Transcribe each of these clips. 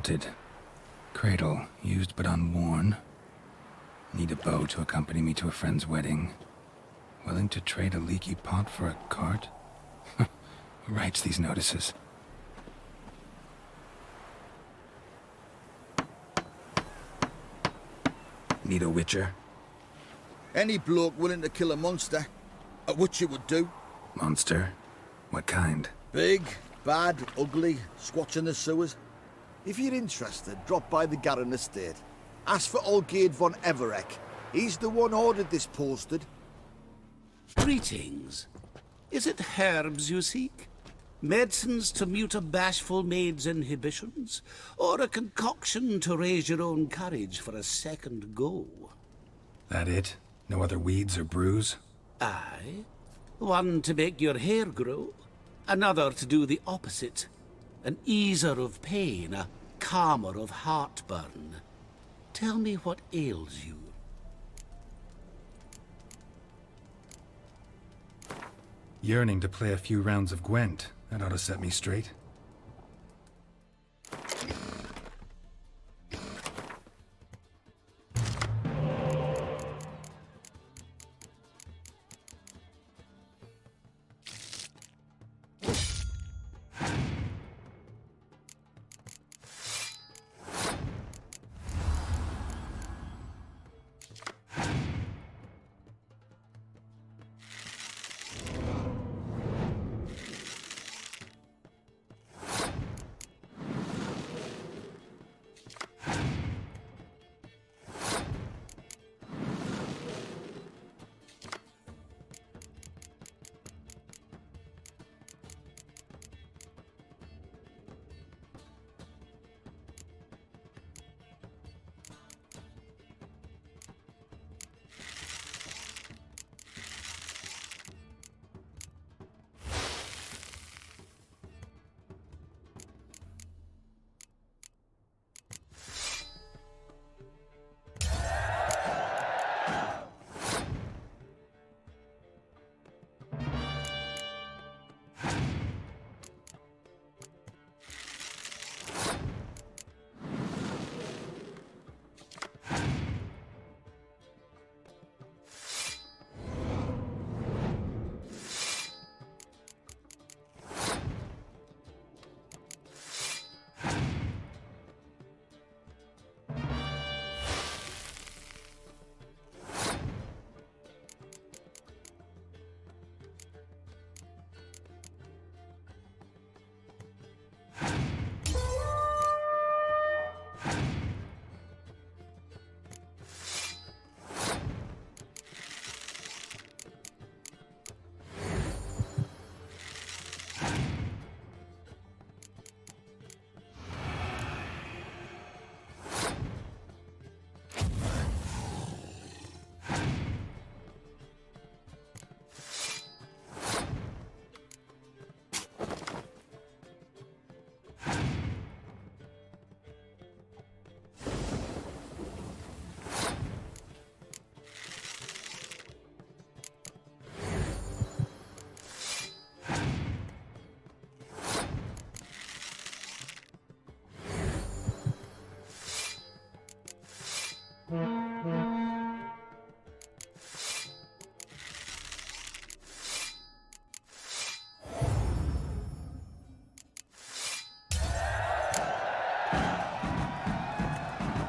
wanted. Cradle, used but unworn. Need a bow to accompany me to a friend's wedding. Willing to trade a leaky pot for a cart? Who writes these notices? Need a witcher? Any bloke willing to kill a monster, a witcher would do. Monster? What kind? Big, bad, ugly, squatch in the sewers. If you're interested, drop by the Garren estate. Ask for Olgierd von Everek. He's the one ordered this posted. Greetings. Is it herbs you seek? Medicines to mute a bashful maid's inhibitions? Or a concoction to raise your own courage for a second go? That it? No other weeds or brews? Aye. One to make your hair grow, another to do the opposite. An easer of pain, a calmer of heartburn. Tell me what ails you. Yearning to play a few rounds of Gwent. That ought to set me straight.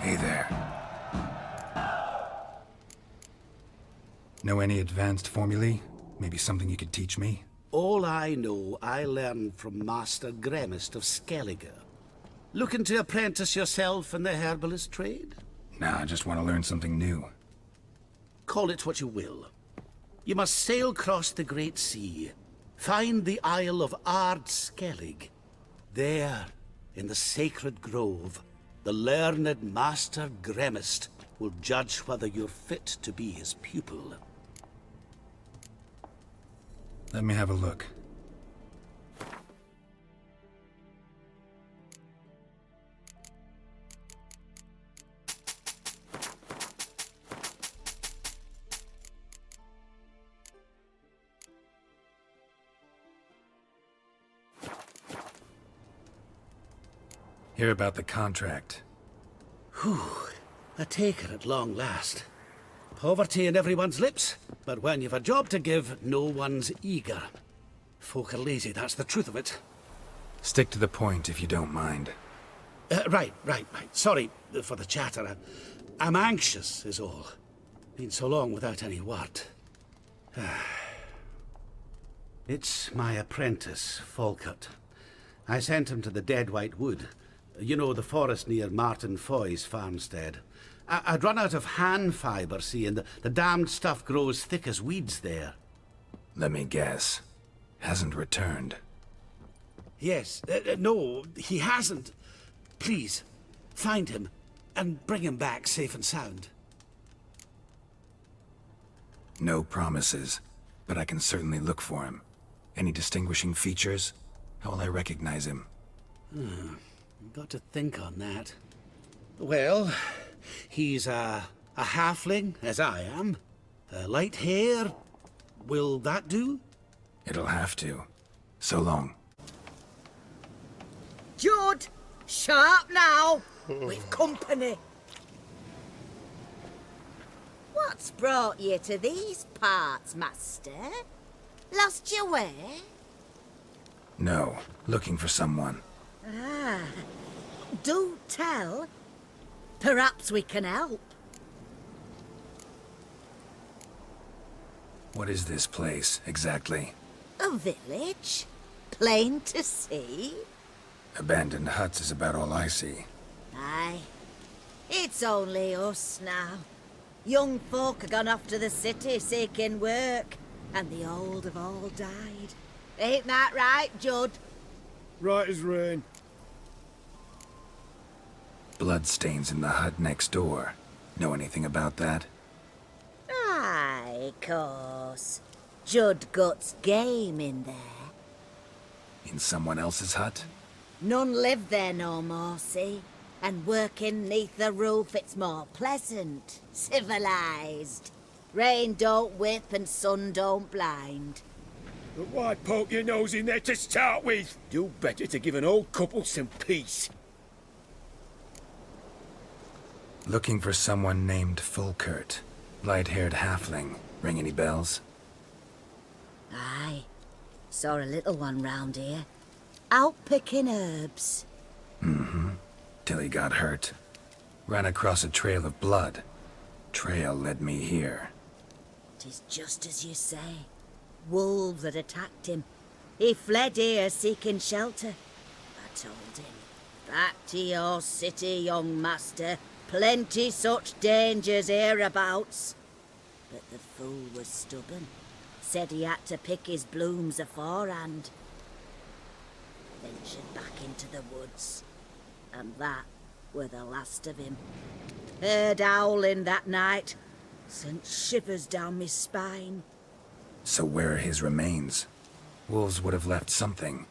Hey there. Know any advanced formulae? Maybe something you could teach me? All I know, I learned from Master Gremist of Skellige. Looking to apprentice yourself in the herbalist trade? Nah, I just want to learn something new. Call it what you will. You must sail across the Great Sea, find the Isle of Ard Skellig. There, in the sacred grove, the learned Master Gremist will judge whether you're fit to be his pupil. Let me have a look. Hear about the contract. A taker at long last. Poverty in everyone's lips, but when you've a job to give, no one's eager. Folk are lazy, that's the truth of it. Stick to the point if you don't mind. Right. Sorry for the chatter. I'm anxious, is all. Been so long without any word. It's my apprentice, Falkert. I sent him to the Dead White Wood. You know, the forest near Martin Foy's farmstead. I'd run out of hand fibre, see, and the damned stuff grows thick as weeds there. Let me guess. Hasn't returned. Yes, no, he hasn't. Please, find him and bring him back safe and sound. No promises, but I can certainly look for him. Any distinguishing features? How will I recognize him? Got to think on that. Well, he's a halfling, as I am. Light hair. Will that do? It'll have to. So long. Judd! Sharp now! We've company. What's brought you to these parts, master? Lost your way? No, looking for someone. Ah, do tell. Perhaps we can help. What is this place, exactly? A village? Plain to see? Abandoned huts is about all I see. Aye. It's only us now. Young folk have gone off to the city seeking work, and the old have all died. Ain't that right, Judd? Right as rain. Bloodstains in the hut next door. Know anything about that? Aye, course. Judd guts game in there. In someone else's hut? None live there no more, see? And working neath the roof, it's more pleasant, civilised. Rain don't whip and sun don't blind. But why poke your nose in there to start with? Do better to give an old couple some peace. Looking for someone named Falkert. Light-haired halfling. Ring any bells? Aye. Saw a little one round here. Out picking herbs. Till he got hurt. Ran across a trail of blood. Trail led me here. 'Tis just as you say. Wolves had attacked him. He fled here seeking shelter. I told him, back to your city, young master. Plenty such dangers hereabouts. But the fool was stubborn. Said he had to pick his blooms aforehand. Ventured back into the woods. And that were the last of him. Heard howling that night. Sent shivers down my spine. So where are his remains? Wolves would have left something.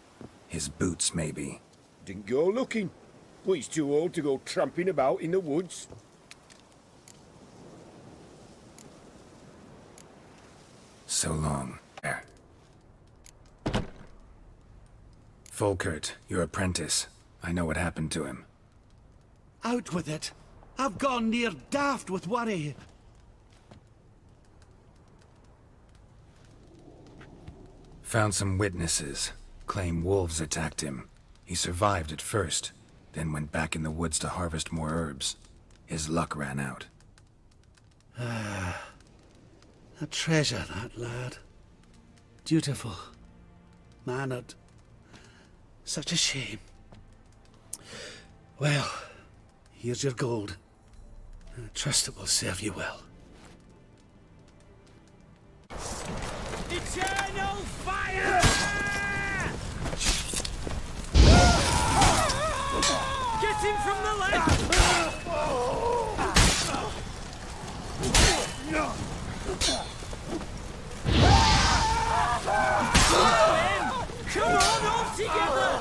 His boots, maybe. Didn't go looking. But he's too old to go tramping about in the woods. So long. There. Falkert, your apprentice. I know what happened to him. Out with it. I've gone near daft with worry. Found some witnesses. Claim wolves attacked him. He survived at first, then went back in the woods to harvest more herbs. His luck ran out. A treasure, that lad. Dutiful. Mannered. Such a shame. Well, here's your gold. I trust it will serve you well. Eternal fire! Get him from the left! Come on, all together!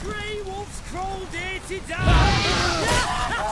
Grey wolves crawled here to die!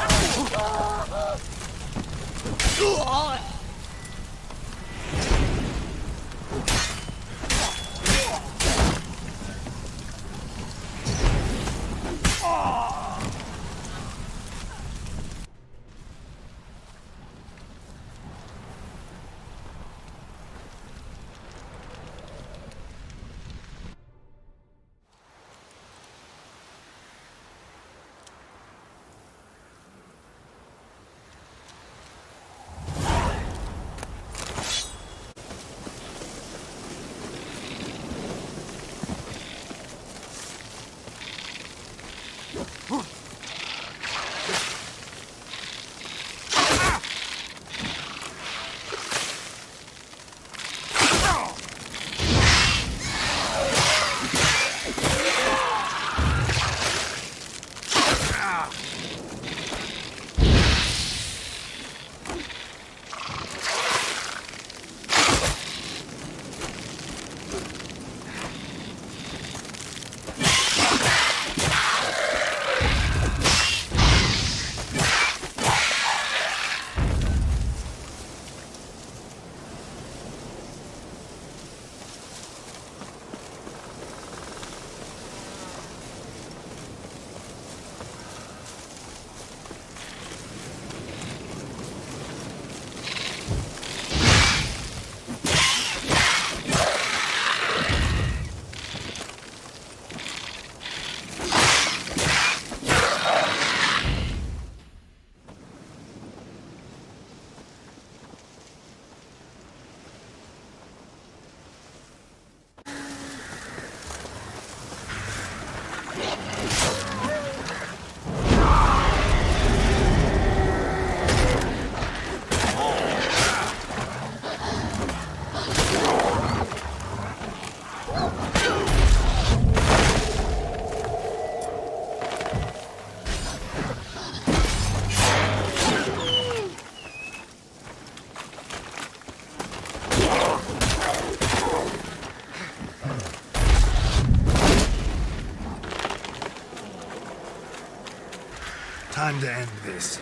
Time to end this.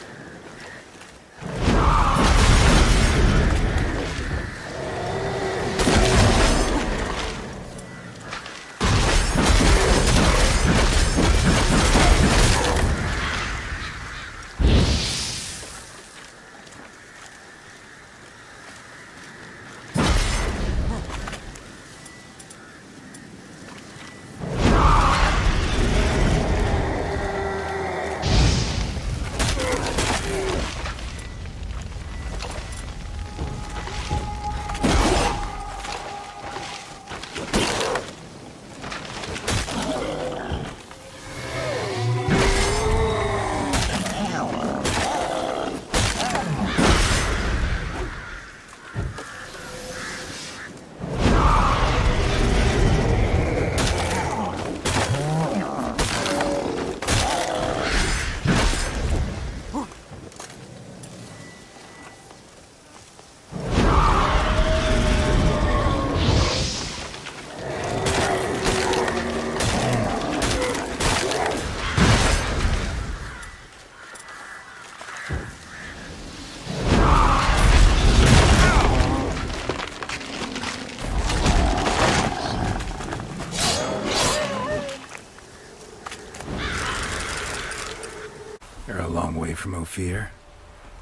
You're a long way from Ophir.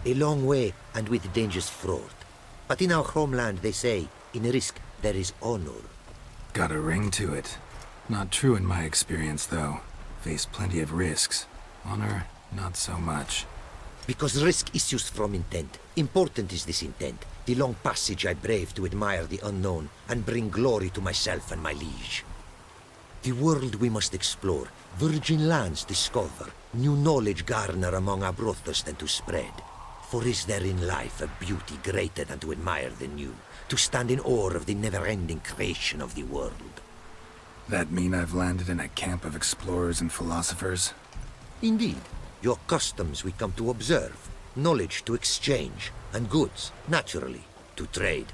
A long way, and with dangers fraught. But in our homeland, they say, in risk there is honor. Got a ring to it. Not true in my experience, though. Faced plenty of risks. Honor, not so much. Because risk issues from intent. Important is this intent. The long passage I brave to admire the unknown, and bring glory to myself and my liege. The world we must explore, virgin lands discover, new knowledge garner among our brothers than to spread. For is there in life a beauty greater than to admire the new, to stand in awe of the never-ending creation of the world? That mean I've landed in a camp of explorers and philosophers? Indeed. Your customs we come to observe, knowledge to exchange, and goods, naturally, to trade.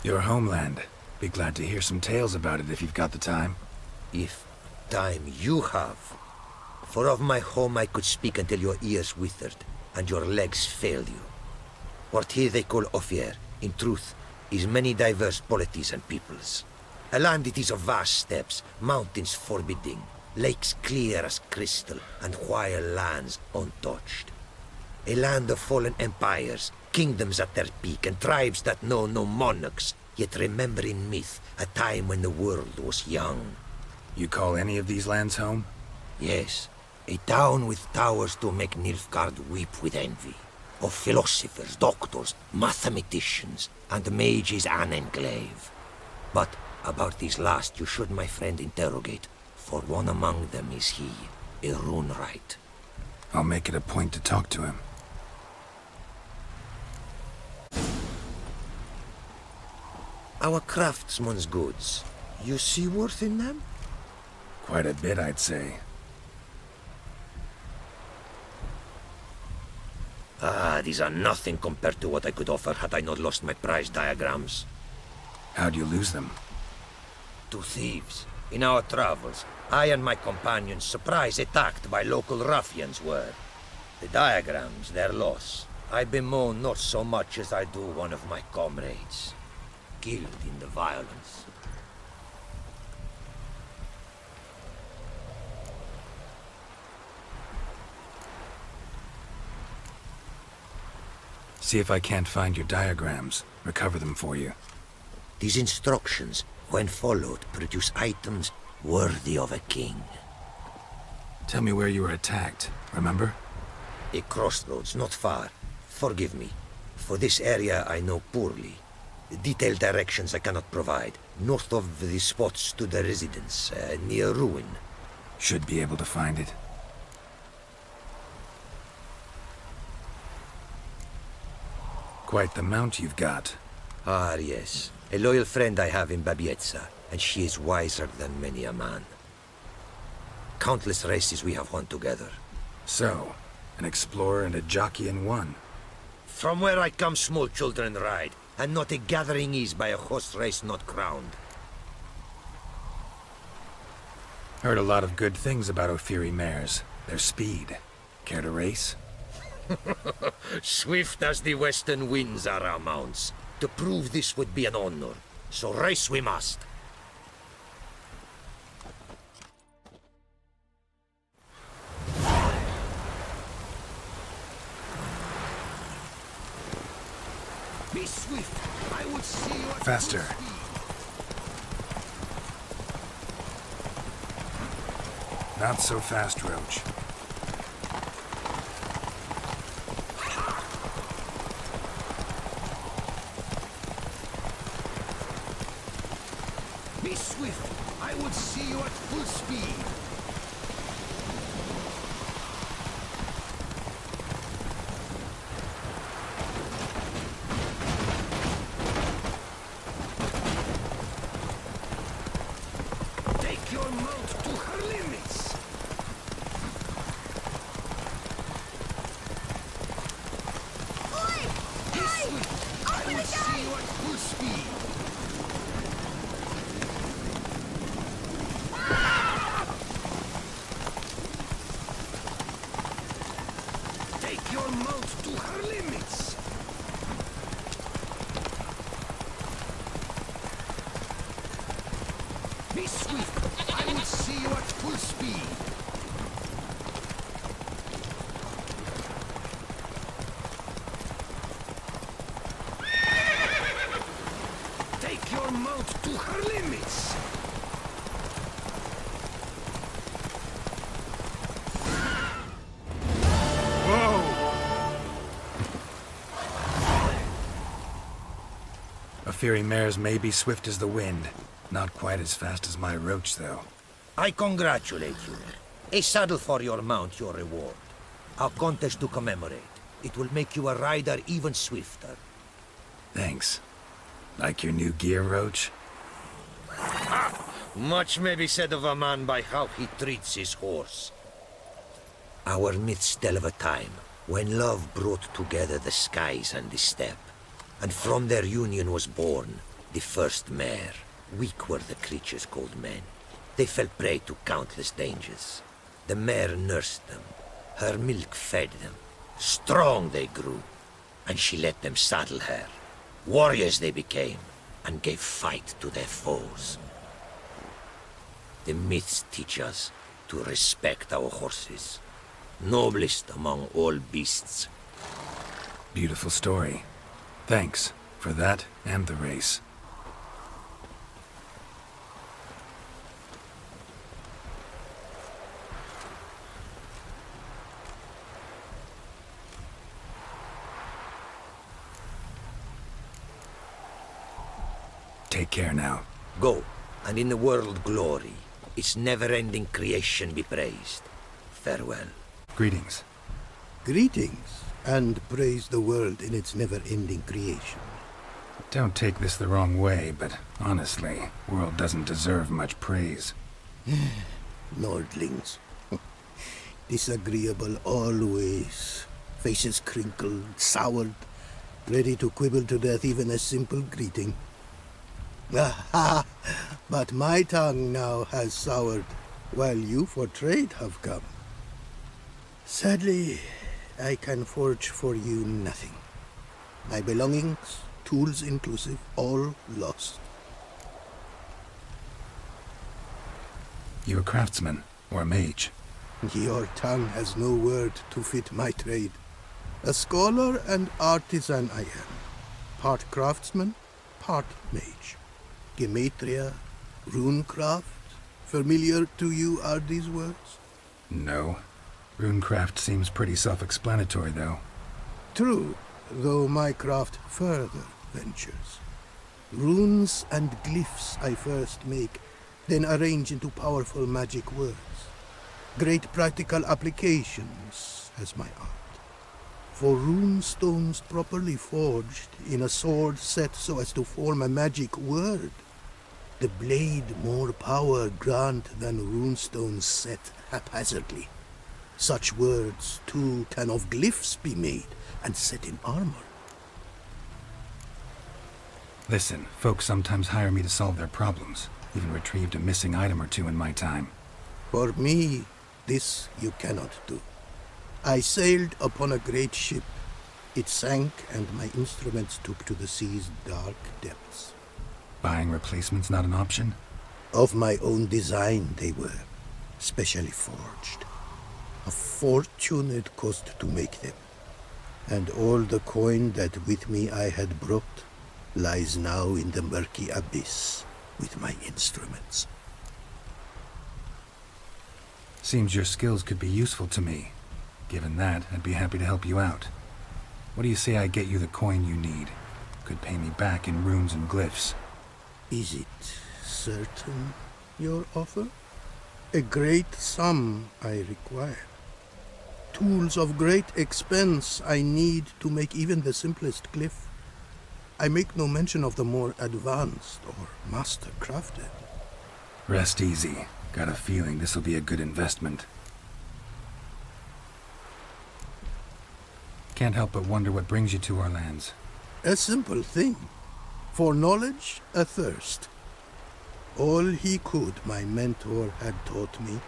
Your homeland. Be glad to hear some tales about it if you've got the time. If time you have. For of my home I could speak until your ears withered, and your legs failed you. What here they call Ophir, in truth, is many diverse polities and peoples. A land it is of vast steppes, mountains forbidding, lakes clear as crystal, and wild lands untouched. A land of fallen empires, kingdoms at their peak, and tribes that know no monarchs, yet remember in myth a time when the world was young. You call any of these lands home? Yes, a town with towers to make Nilfgaard weep with envy. Of philosophers, doctors, mathematicians, and mages an enclave. But about these last you should, my friend, interrogate, for one among them is he, a rune-wright. I'll make it a point to talk to him. Our craftsman's goods, you see worth in them? Quite a bit, I'd say. Ah, these are nothing compared to what I could offer had I not lost my prize diagrams. How'd you lose them? To thieves. In our travels, I and my companions surprise attacked by local ruffians were. The diagrams, their loss. I bemoan not so much as I do one of my comrades, killed in the violence. See if I can't find your diagrams. Recover them for you. These instructions, when followed, produce items worthy of a king. Tell me where you were attacked, remember? A crossroads, not far. Forgive me. For this area I know poorly. Detailed directions I cannot provide. North of the spot stood a residence, near ruin. Should be able to find it. Quite the mount you've got. Ah, yes. A loyal friend I have in Babietza, and she is wiser than many a man. Countless races we have won together. So, an explorer and a jockey in one. From where I come, small children ride, and not a gathering is by a horse race not crowned. Heard a lot of good things about Ophiri mares. Their speed. Care to race? Swift as the western winds are our mounts. To prove this would be an honor, so race we must. Be swift. I would see you at Faster. Not so fast, Roach. Be swift. I would see you at full speed. Take your mount to her limits. Be swift. I would see you at full speed. Take your mount to her limits. Be swift. I will see you at full speed. Take your mount to her limits. Ophiri mares may be swift as the wind. Not quite as fast as my Roach, though. I congratulate you. A saddle for your mount, your reward. A contest to commemorate. It will make you a rider even swifter. Thanks. Like your new gear, Roach? Much may be said of a man by how he treats his horse. Our myths tell of a time when love brought together the skies and the steppe, and from their union was born the first mare. Weak were the creatures called men. They fell prey to countless dangers. The mare nursed them. Her milk fed them. Strong they grew, and she let them saddle her. Warriors they became, and gave fight to their foes. The myths teach us to respect our horses, noblest among all beasts. Beautiful story. Thanks for that and the race. Take care now. Go, and in the world glory, its never-ending creation be praised. Farewell. Greetings. Greetings, and praise the world in its never-ending creation. Don't take this the wrong way, but honestly, world doesn't deserve much praise. Nordlings. Disagreeable always. Faces crinkled, soured, ready to quibble to death even a simple greeting. Aha! But my tongue now has soured, while you for trade have come. Sadly, I can forge for you nothing. My belongings, tools inclusive, all lost. You a craftsman or a mage? Your tongue has no word to fit my trade. A scholar and artisan I am. Part craftsman, part mage. Gematria, runecraft. Familiar to you are these words? No. Runecraft seems pretty self-explanatory, though. True, though my craft further ventures. Runes and glyphs I first make, then arrange into powerful magic words. Great practical applications as my art. For rune stones properly forged in a sword set so as to form a magic word. The blade more power grant than runestones set haphazardly. Such words, too, can of glyphs be made and set in armor. Listen, folks sometimes hire me to solve their problems. Even retrieved a missing item or two in my time. For me, this you cannot do. I sailed upon a great ship. It sank, and my instruments took to the sea's dark depths. Buying replacements not an option? Of my own design they were, specially forged. A fortune it cost to make them. And all the coin that with me I had brought lies now in the murky abyss with my instruments. Seems your skills could be useful to me. Given that, I'd be happy to help you out. What do you say I get you the coin you need? Could pay me back in runes and glyphs. Is it certain, your offer? A great sum I require. Tools of great expense I need to make even the simplest glyph. I make no mention of the more advanced or master-crafted. Rest easy. Got a feeling this'll be a good investment. Can't help but wonder what brings you to our lands. A simple thing. For knowledge, a thirst. All he could, my mentor had taught me.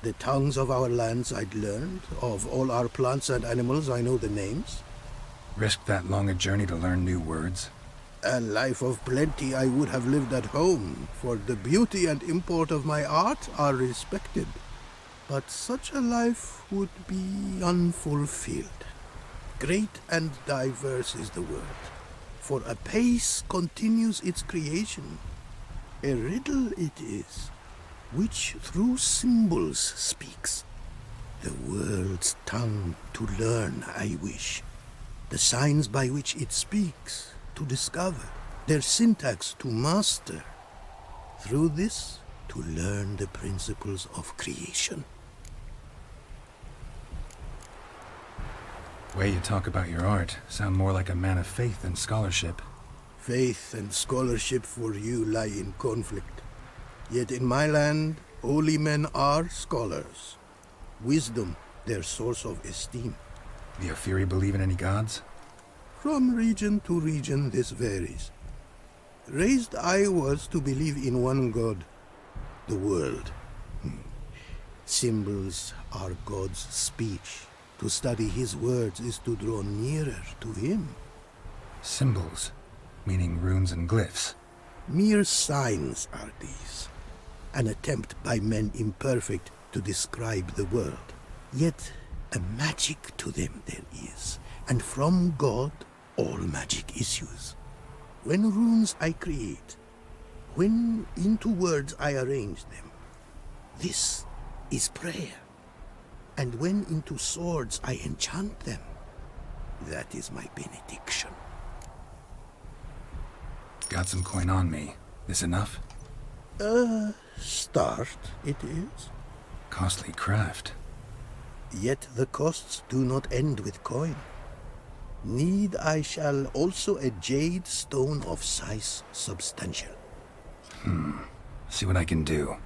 The tongues of our lands I'd learned. Of all our plants and animals, I know the names. Risked that long a journey to learn new words? A life of plenty I would have lived at home, for the beauty and import of my art are respected. But such a life would be unfulfilled. Great and diverse is the word, for a pace continues its creation. A riddle it is, which through symbols speaks. The world's tongue to learn I wish, the signs by which it speaks to discover, their syntax to master. Through this, to learn the principles of creation. Way you talk about your art sound more like a man of faith than scholarship. Faith and scholarship for you lie in conflict. Yet in my land, holy men are scholars. Wisdom, their source of esteem. The Ophiri believe in any gods? From region to region this varies. Raised I was to believe in one god, the world. Symbols are God's speech. To study his words is to draw nearer to him. Symbols, meaning runes and glyphs. Mere signs are these. An attempt by men imperfect to describe the world. Yet a magic to them there is, and from God all magic issues. When runes I create, when into words I arrange them, this is prayer. And when into swords I enchant them, that is my benediction. Got some coin on me. This enough? Start it is. Costly craft. Yet the costs do not end with coin. Need I shall also a jade stone of size substantial. See what I can do.